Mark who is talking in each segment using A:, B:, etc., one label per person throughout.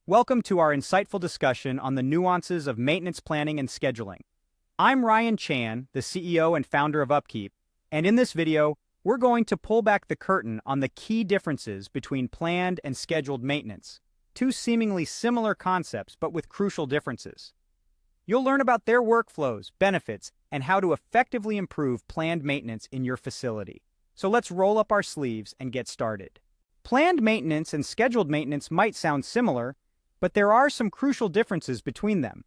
A: Welcome to our insightful discussion on the nuances of maintenance planning and scheduling. I'm Ryan Chan, the CEO and founder of UpKeep, and in this video, we're going to pull back the curtain on the key differences between planned and scheduled maintenance, two seemingly similar concepts but with crucial differences. You'll learn about their workflows, benefits, and how to effectively improve planned maintenance in your facility. So let's roll up our sleeves and get started. Planned maintenance and scheduled maintenance might sound similar, but there are some crucial differences between them.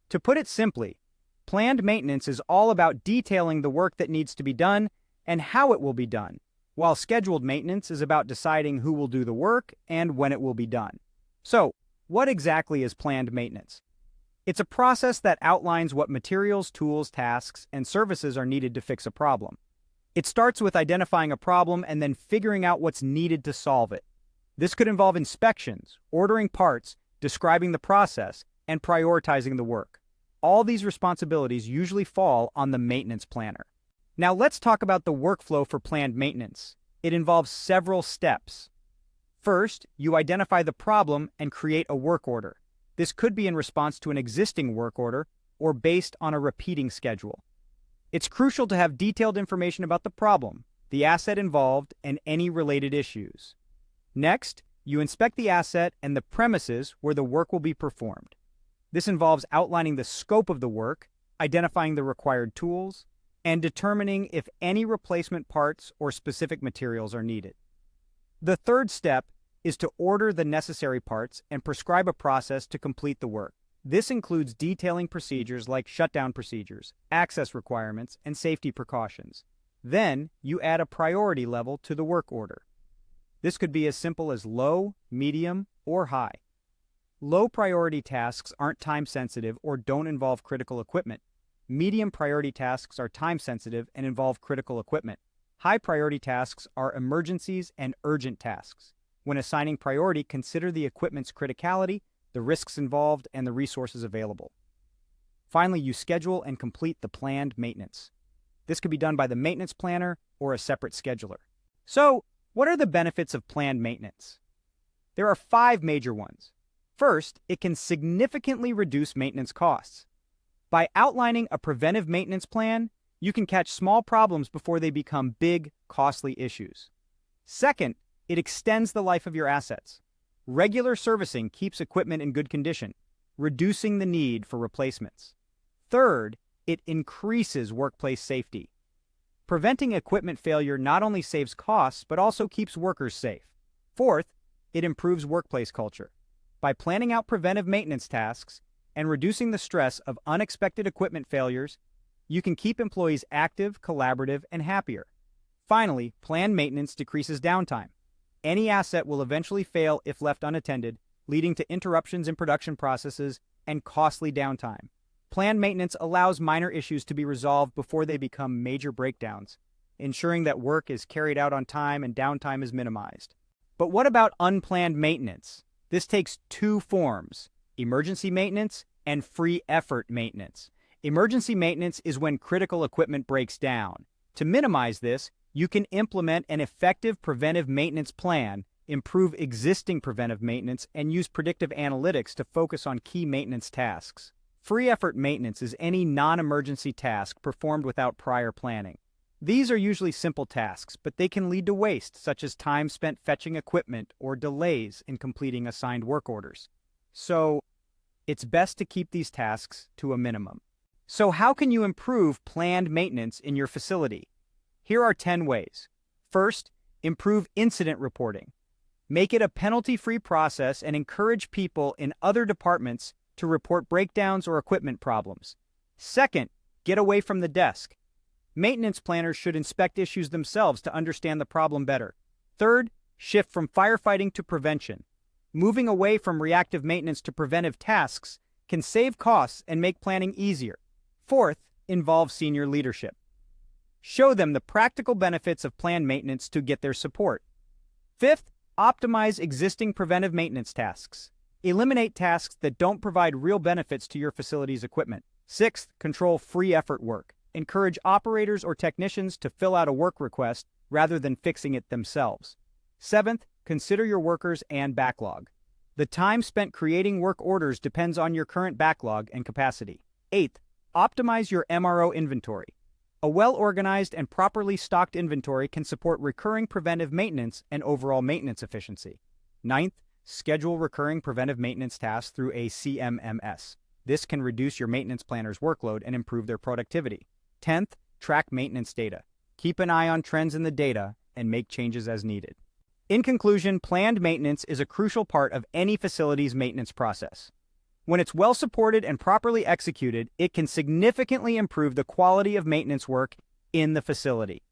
A: To put it simply, planned maintenance is all about detailing the work that needs to be done and how it will be done, while scheduled maintenance is about deciding who will do the work and when it will be done. So, what exactly is planned maintenance? It's a process that outlines what materials, tools, tasks, and services are needed to fix a problem. It starts with identifying a problem and then figuring out what's needed to solve it. This could involve inspections, ordering parts, describing the process, and prioritizing the work. All these responsibilities usually fall on the maintenance planner. Now let's talk about the workflow for planned maintenance. It involves several steps. First, you identify the problem and create a work order. This could be in response to an existing work order or based on a repeating schedule. It's crucial to have detailed information about the problem, the asset involved, and any related issues. Next, you inspect the asset and the premises where the work will be performed. This involves outlining the scope of the work, identifying the required tools, and determining if any replacement parts or specific materials are needed. The third step is to order the necessary parts and prescribe a process to complete the work. This includes detailing procedures like shutdown procedures, access requirements, and safety precautions. Then, you add a priority level to the work order. This could be as simple as low, medium, or high. Low priority tasks aren't time sensitive or don't involve critical equipment. Medium priority tasks are time sensitive and involve critical equipment. High priority tasks are emergencies and urgent tasks. When assigning priority, consider the equipment's criticality, the risks involved, and the resources available. Finally, you schedule and complete the planned maintenance. This could be done by the maintenance planner or a separate scheduler. So, what are the benefits of planned maintenance? There are 5 major ones. First, it can significantly reduce maintenance costs. By outlining a preventive maintenance plan, you can catch small problems before they become big, costly issues. Second, it extends the life of your assets. Regular servicing keeps equipment in good condition, reducing the need for replacements. Third, it increases workplace safety. Preventing equipment failure not only saves costs, but also keeps workers safe. Fourth, it improves workplace culture. By planning out preventive maintenance tasks and reducing the stress of unexpected equipment failures, you can keep employees active, collaborative, and happier. Finally, planned maintenance decreases downtime. Any asset will eventually fail if left unattended, leading to interruptions in production processes and costly downtime. Planned maintenance allows minor issues to be resolved before they become major breakdowns, ensuring that work is carried out on time and downtime is minimized. But what about unplanned maintenance? This takes 2 forms: emergency maintenance and free effort maintenance. Emergency maintenance is when critical equipment breaks down. To minimize this, you can implement an effective preventive maintenance plan, improve existing preventive maintenance, and use predictive analytics to focus on key maintenance tasks. Free effort maintenance is any non-emergency task performed without prior planning. These are usually simple tasks, but they can lead to waste, such as time spent fetching equipment or delays in completing assigned work orders. So, it's best to keep these tasks to a minimum. So how can you improve planned maintenance in your facility? Here are 10 ways. First, improve incident reporting. Make it a penalty-free process and encourage people in other departments to report breakdowns or equipment problems. Second, get away from the desk. Maintenance planners should inspect issues themselves to understand the problem better. Third, shift from firefighting to prevention. Moving away from reactive maintenance to preventive tasks can save costs and make planning easier. Fourth, involve senior leadership. Show them the practical benefits of planned maintenance to get their support. Fifth, optimize existing preventive maintenance tasks. Eliminate tasks that don't provide real benefits to your facility's equipment. Sixth, control free effort work. Encourage operators or technicians to fill out a work request rather than fixing it themselves. Seventh, consider your workers and backlog. The time spent creating work orders depends on your current backlog and capacity. 8th, optimize your MRO inventory. A well-organized and properly stocked inventory can support recurring preventive maintenance and overall maintenance efficiency. 9th, schedule recurring preventive maintenance tasks through a CMMS. This can reduce your maintenance planner's workload and improve their productivity. 10th, track maintenance data. Keep an eye on trends in the data and make changes as needed. In conclusion, planned maintenance is a crucial part of any facility's maintenance process. When it's well supported and properly executed, it can significantly improve the quality of maintenance work in the facility.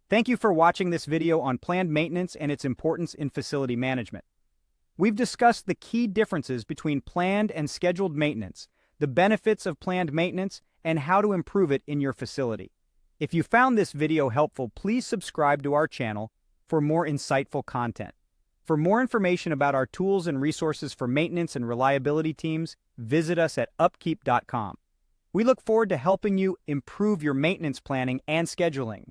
A: Thank you for watching this video on planned maintenance and its importance in facility management. We've discussed the key differences between planned and scheduled maintenance, the benefits of planned maintenance, and how to improve it in your facility. If you found this video helpful, please subscribe to our channel for more insightful content. For more information about our tools and resources for maintenance and reliability teams, visit us at upkeep.com. We look forward to helping you improve your maintenance planning and scheduling.